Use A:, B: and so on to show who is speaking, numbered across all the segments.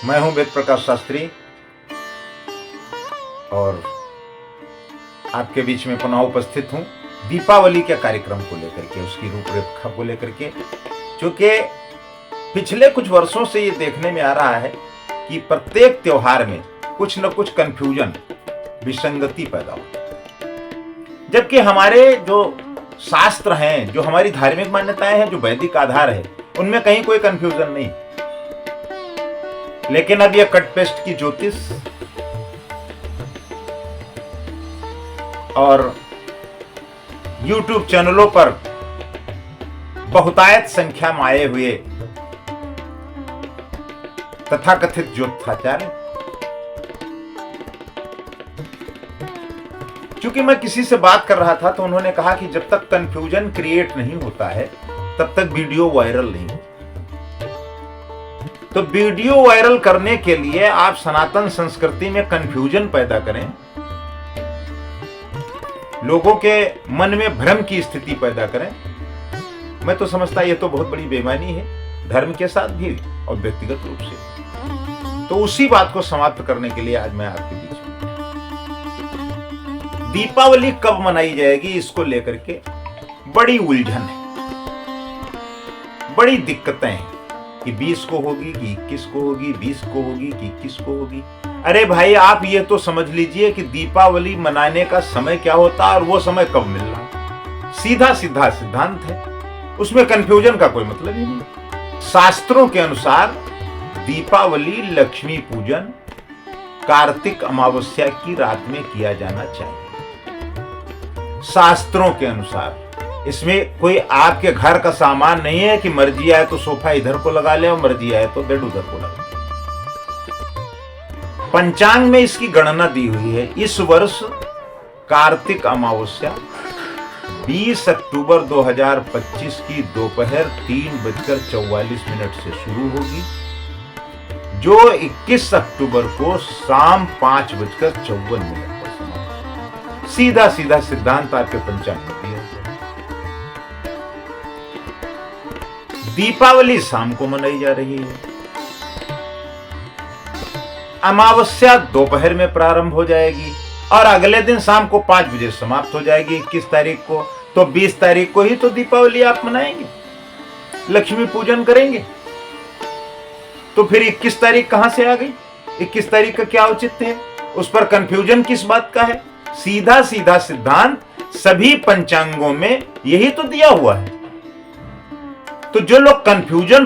A: मैं हूं वेद प्रकाश शास्त्री और आपके बीच में पुनः उपस्थित हूं दीपावली के कार्यक्रम को लेकर के, उसकी रूपरेखा को लेकर के। चूंकि पिछले कुछ वर्षों से ये देखने में आ रहा है कि प्रत्येक त्योहार में कुछ न कुछ कंफ्यूजन, विसंगति पैदा होती है, जबकि हमारे जो शास्त्र हैं, जो हमारी धार्मिक मान्यताएं हैं, जो वैदिक आधार है, उनमें कहीं कोई कंफ्यूजन नहीं। लेकिन अब यह कट पेस्ट की ज्योतिष और YouTube चैनलों पर बहुतायत संख्या में आए हुए तथाकथित ज्योतिषाचार्य, क्योंकि मैं किसी से बात कर रहा था तो उन्होंने कहा कि जब तक कंफ्यूजन क्रिएट नहीं होता है तब तक वीडियो वायरल नहीं होता। तो वीडियो वायरल करने के लिए आप सनातन संस्कृति में कंफ्यूजन पैदा करें, लोगों के मन में भ्रम की स्थिति पैदा करें, मैं तो समझता ये तो बहुत बड़ी बेईमानी है, धर्म के साथ भी और व्यक्तिगत रूप से। तो उसी बात को समाप्त करने के लिए आज मैं आपके बीच में दीपावली कब मनाई जाएगी इसको लेकर के बड़ी उलझन है, बड़ी दिक्कतें हैं कि 20 को होगी कि 21 को होगी, 20 को होगी कि 21 को होगी। अरे भाई, आप ये तो समझ लीजिए कि दीपावली मनाने का समय क्या होता है और वो समय कब मिल रहा है। सीधा सीधा सिद्धांत है, उसमें कंफ्यूजन का कोई मतलब ही नहीं। शास्त्रों के अनुसार दीपावली लक्ष्मी पूजन कार्तिक अमावस्या की रात में किया जाना चाहिए, शास्त्रों के अनुसार। इसमें कोई आपके घर का सामान नहीं है कि मर्जी आए तो सोफा इधर को लगा ले और मर्जी आए तो बेड उधर को लगा ले। पंचांग में इसकी गणना दी हुई है। इस वर्ष कार्तिक अमावस्या 20 अक्टूबर 2025 की दोपहर 3:44 से शुरू होगी, जो 21 अक्टूबर को शाम 5:54 पर समाप्त। सीधा सीधा सिद्धांत आपके पंचांग में दिया। दीपावली शाम को मनाई जा रही है, अमावस्या दोपहर में प्रारंभ हो जाएगी और अगले दिन शाम को 5 बजे समाप्त हो जाएगी 21 तारीख को। तो 20 तारीख को ही तो दीपावली आप मनाएंगे, लक्ष्मी पूजन करेंगे। तो फिर 21 तारीख कहां से आ गई? 21 तारीख का क्या औचित्य है? उस पर कंफ्यूजन किस बात का है? सीधा सीधा सिद्धांत सभी पंचांगों में यही तो दिया हुआ है। तो जो लोग कंफ्यूजन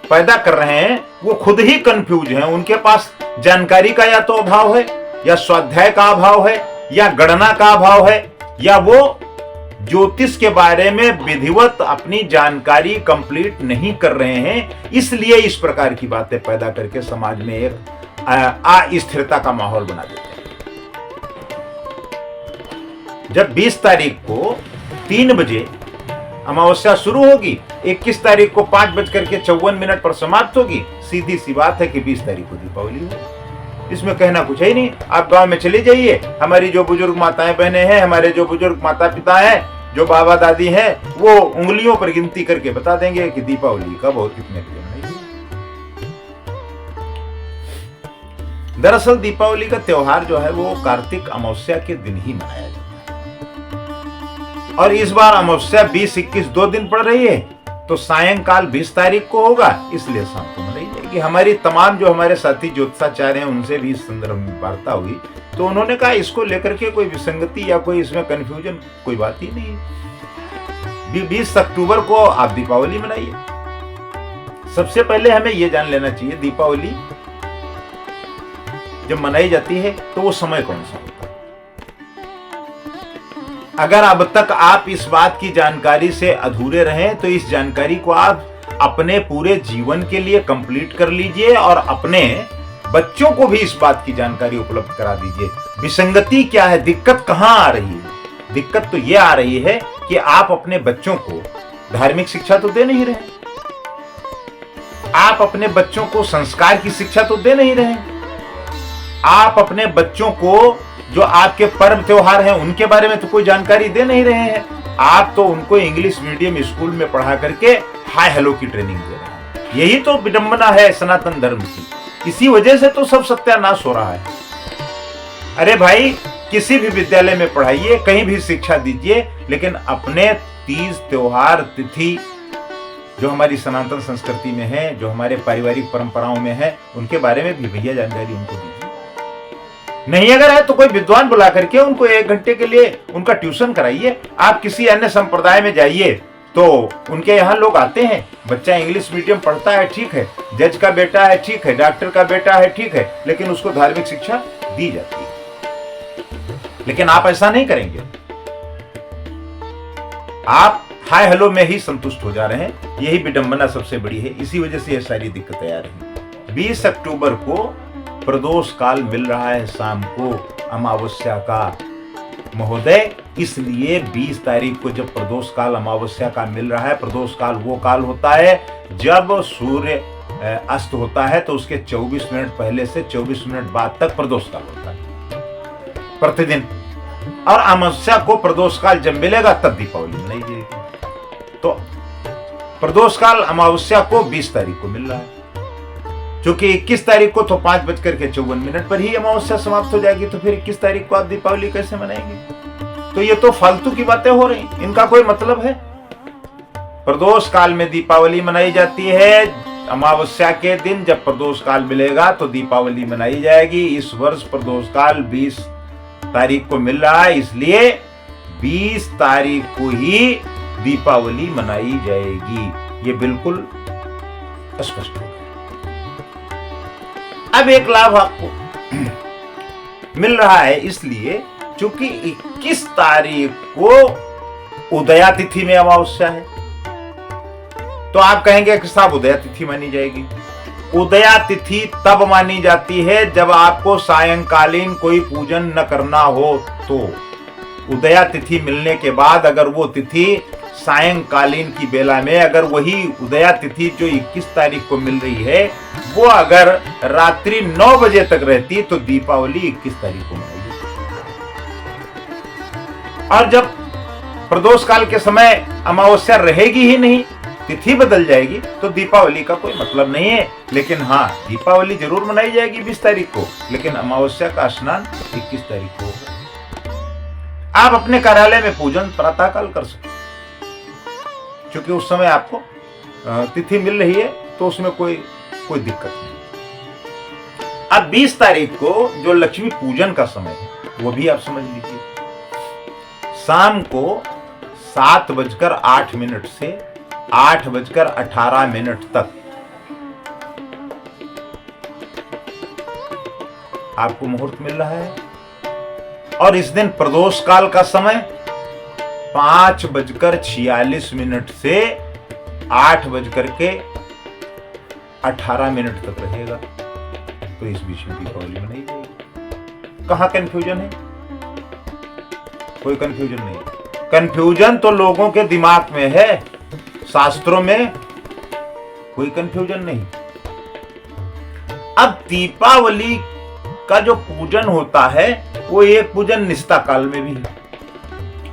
A: पैदा कर रहे हैं वो खुद ही कंफ्यूज हैं। उनके पास जानकारी का या तो अभाव है, या स्वाध्याय का अभाव है, या गणना का अभाव है, या वो ज्योतिष के बारे में विधिवत अपनी जानकारी कंप्लीट नहीं कर रहे हैं, इसलिए इस प्रकार की बातें पैदा करके समाज में एक अस्थिरता का माहौल बना देते हैं। जब 20 तारीख को 3 बजे अमावस्या शुरू होगी, 21 तारीख को 5:54 पर समाप्त होगी, सीधी सी बात है कि 20 तारीख को दीपावली होगी। इसमें कहना कुछ है ही नहीं। आप गांव में चले जाइए, हमारी जो बुजुर्ग माताएं बहनें हैं, हमारे जो बुजुर्ग माता पिता हैं, जो बाबा दादी हैं, वो उंगलियों पर गिनती करके बता देंगे कि दीपावली कब और कितने बजे मनाई। दरअसल दीपावली का त्योहार जो है वो कार्तिक अमावस्या के दिन ही मनाया जाता है और इस बार अमावस्या 20-21 2 दिन पड़ रही है, तो सायंकाल 20 तारीख को होगा, इसलिए शाम को मनाई जाएगी। हमारी तमाम जो हमारे साथी ज्योतिषाचार्य हैं उनसे भी इस संदर्भ में वार्ता हुई, तो उन्होंने कहा इसको लेकर के कोई विसंगति या कोई इसमें कंफ्यूजन कोई बात ही नहीं है। 20 अक्टूबर को आप दीपावली मनाइए। सबसे पहले हमें यह जान लेना चाहिए दीपावली जब मनाई जाती है तो वो समय कौन सा होता है। अगर अब तक आप इस बात की जानकारी से अधूरे रहे तो इस जानकारी को आप अपने पूरे जीवन के लिए कंप्लीट कर लीजिए और अपने बच्चों को भी इस बात की जानकारी उपलब्ध करा दीजिए। विसंगति क्या है, दिक्कत कहां आ रही है? दिक्कत तो यह आ रही है कि आप अपने बच्चों को धार्मिक शिक्षा तो दे नहीं रहे, आप अपने बच्चों को संस्कार की शिक्षा तो दे नहीं रहे, आप अपने बच्चों को जो आपके पर्व त्योहार हैं उनके बारे में तो कोई जानकारी दे नहीं रहे हैं। आप तो उनको इंग्लिश मीडियम स्कूल में पढ़ा करके हाय हेलो की ट्रेनिंग दे रहे हैं। यही तो विडंबना है सनातन धर्म की। इसी वजह से तो सब सत्यानाश हो रहा है। अरे भाई, किसी भी विद्यालय में पढ़ाइए, कहीं भी शिक्षा दीजिए, लेकिन अपने तीज त्योहार तिथि जो हमारी सनातन संस्कृति में है, जो हमारे पारिवारिक परंपराओं में है, उनके बारे में भी भैया जानकारी उनको दीजिए। नहीं अगर है तो कोई विद्वान बुला करके उनको 1 घंटे के लिए उनका ट्यूशन कराइए। आप किसी अन्य संप्रदाय में जाइए तो उनके यहाँ लोग आते हैं, बच्चा इंग्लिश मीडियम पढ़ता है, ठीक है, जज का बेटा है, ठीक है, डॉक्टर का बेटा है, ठीक है, लेकिन उसको धार्मिक शिक्षा दी जाती है। लेकिन आप ऐसा नहीं करेंगे, आप हाय हेलो में ही संतुष्ट हो जा रहे हैं। यही विडंबना सबसे बड़ी है, इसी वजह से ये सारी दिक्कतें आ रही। 20 अक्टूबर को प्रदोष काल मिल रहा है शाम को अमावस्या का महोदय, इसलिए 20 तारीख को जब प्रदोष काल अमावस्या का मिल रहा है, प्रदोष काल वो काल होता है जब सूर्य अस्त होता है, तो उसके 24 मिनट पहले से 24 मिनट बाद तक प्रदोष काल होता है प्रतिदिन। और अमावस्या को प्रदोष काल जब मिलेगा तब दीपावली मनाई जाएगी। तो प्रदोष काल अमावस्या को 20 तारीख को मिल रहा है, क्योंकि 21 तारीख को तो 5:54 पर ही अमावस्या समाप्त हो जाएगी, तो फिर 21 तारीख को आप दीपावली कैसे मनाएंगे? तो ये तो फालतू की बातें हो रही, इनका कोई मतलब है? प्रदोष काल में दीपावली मनाई जाती है, अमावस्या के दिन जब प्रदोष काल मिलेगा तो दीपावली मनाई जाएगी। इस वर्ष प्रदोष काल 20 तारीख को मिल रहा है, इसलिए 20 तारीख को ही दीपावली मनाई जाएगी। ये बिल्कुल स्पष्ट हो। अब एक लाभ आपको मिल रहा है इसलिए क्योंकि 21 तारीख को उदया तिथि में अमावस्या है। तो आप कहेंगे कि साहब उदया तिथि मानी जाएगी। उदया तिथि तब मानी जाती है जब आपको सायंकालीन कोई पूजन न करना हो। तो उदया तिथि मिलने के बाद अगर वो तिथि सायंकालीन की बेला में, अगर वही उदया तिथि जो 21 तारीख को मिल रही है वो अगर रात्रि 9 बजे तक रहती तो दीपावली 21 तारीख को मनाई जाती। और जब प्रदोष काल के समय अमावस्या रहेगी ही नहीं, तिथि बदल जाएगी, तो दीपावली का कोई मतलब नहीं है। लेकिन हाँ, दीपावली जरूर मनाई जाएगी 20 तारीख को, लेकिन अमावस्या का स्नान 21 तारीख को होगा। आप अपने कार्यालय में पूजन प्रातःकाल कर सकते, क्योंकि उस समय आपको तिथि मिल रही है, तो उसमें कोई दिक्कत नहीं। अब 20 तारीख को जो लक्ष्मी पूजन का समय है वो भी आप समझ लीजिए, शाम को 7:08 से 8:18 तक आपको मुहूर्त मिल रहा है। और इस दिन प्रदोष काल का समय 5:46 से 8:18 तक रहेगा। तो इस बीच में दीपावली मनाई जाएगी। कहां कंफ्यूजन है? कोई कंफ्यूजन नहीं। कंफ्यूजन तो लोगों के दिमाग में है, शास्त्रों में कोई कंफ्यूजन नहीं। अब दीपावली का जो पूजन होता है वो एक पूजन निस्ता काल में भी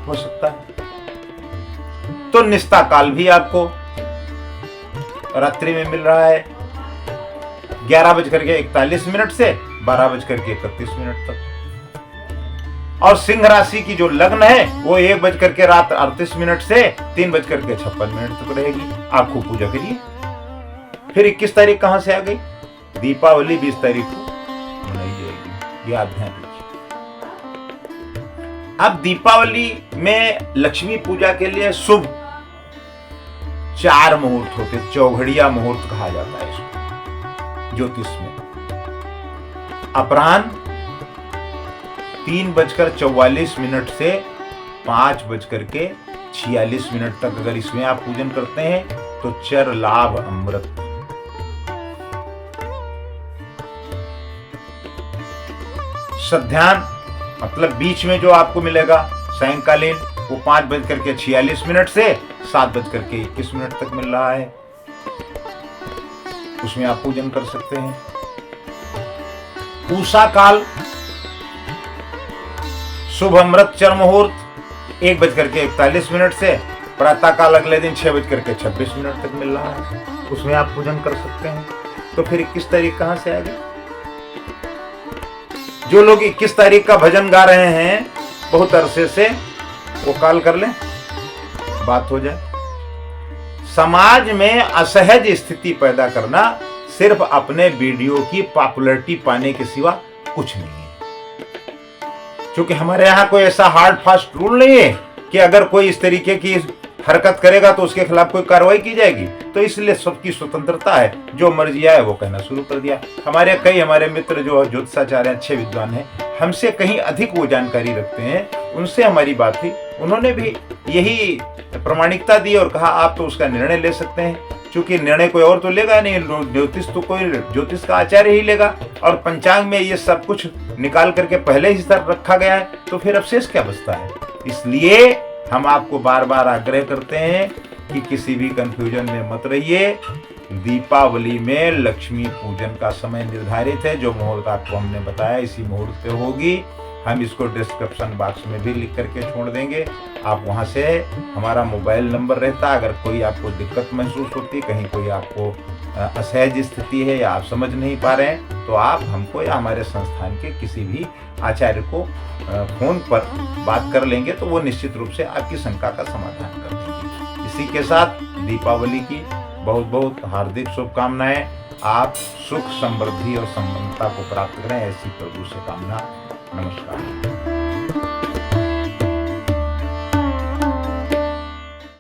A: हो सकता है। तो निस्ता काल भी आपको रात्रि में मिल रहा है 11:41 से 12:31 तक। और सिंह राशि की जो लग्न है वो 1:38 से 3:56 तक रहेगी। आप खूब पूजा करिए। फिर 21 तारीख कहां से आ गई? दीपावली 20 तारीख को मनाई जाएगी। ये आप ध्यान रखिए। अब दीपावली में लक्ष्मी पूजा के लिए शुभ 4 मुहूर्त होते, चौघड़िया मुहूर्त कहा जाता है इसको ज्योतिष में। अपराह्न 3:44 से 5:46 तक अगर इसमें आप पूजन करते हैं तो चर लाभ अमृत। सध्यान मतलब बीच में जो आपको मिलेगा सायंकालीन, वो 5:46 से 7:21 तक मिल रहा है। उसमें आप पूजन कर सकते हैं। पूषा काल शुभ अमृत चर मुहूर्त 1:41 से प्रातः काल अगले दिन 6:26 तक मिल रहा है। उसमें आप पूजन कर सकते हैं। तो फिर 21 तारीख कहां से आ गई? जो लोग 21 तारीख का भजन गा रहे हैं बहुत अरसे से, वो कॉल कर लें, बात हो जाए। समाज में असहज स्थिति पैदा करना सिर्फ अपने वीडियो की पॉपुलैरिटी पाने के सिवा कुछ नहीं है। क्योंकि हमारे यहाँ कोई ऐसा हार्ड फास्ट रूल नहीं है कि अगर कोई इस तरीके की हरकत करेगा तो उसके खिलाफ कोई कार्रवाई की जाएगी। तो इसलिए सबकी स्वतंत्रता है, जो मर्जी आए वो कहना शुरू कर दिया। हमारे मित्र जो ज्योतिषाचार्य अच्छे विद्वान हैं, हमसे कहीं अधिक वो जानकारी रखते हैं, उनसे हमारी बात थी, उन्होंने भी यही प्रामाणिकता दी और कहा आप तो उसका निर्णय ले सकते हैं, क्योंकि निर्णय कोई और तो लेगा नहीं, ज्योतिष तो कोई ज्योतिष का आचार्य ही लेगा, और पंचांग में ये सब कुछ निकाल करके पहले ही स्तर रखा गया है, तो फिर अवशेष क्या बचता है। इसलिए हम आपको बार बार आग्रह करते हैं कि किसी भी कंफ्यूजन में मत रहिए। दीपावली में लक्ष्मी पूजन का समय निर्धारित है, जो मुहूर्त आपको हमने बताया इसी मुहूर्त पे होगी। हम इसको डिस्क्रिप्शन बॉक्स में भी लिख करके छोड़ देंगे, आप वहां से, हमारा मोबाइल नंबर रहता है, अगर कोई आपको दिक्कत महसूस होती, कहीं कोई आपको असहज स्थिति है या आप समझ नहीं पा रहे हैं, तो आप हमको या हमारे संस्थान के किसी भी आचार्य को फोन पर बात कर लेंगे, तो वो निश्चित रूप से आपकी शंका का समाधान कर देंगे। इसी के साथ दीपावली की बहुत बहुत हार्दिक शुभकामनाएं। आप सुख समृद्धि और संपन्नता को प्राप्त करें, ऐसी प्रभु से कामना। नमस्कार।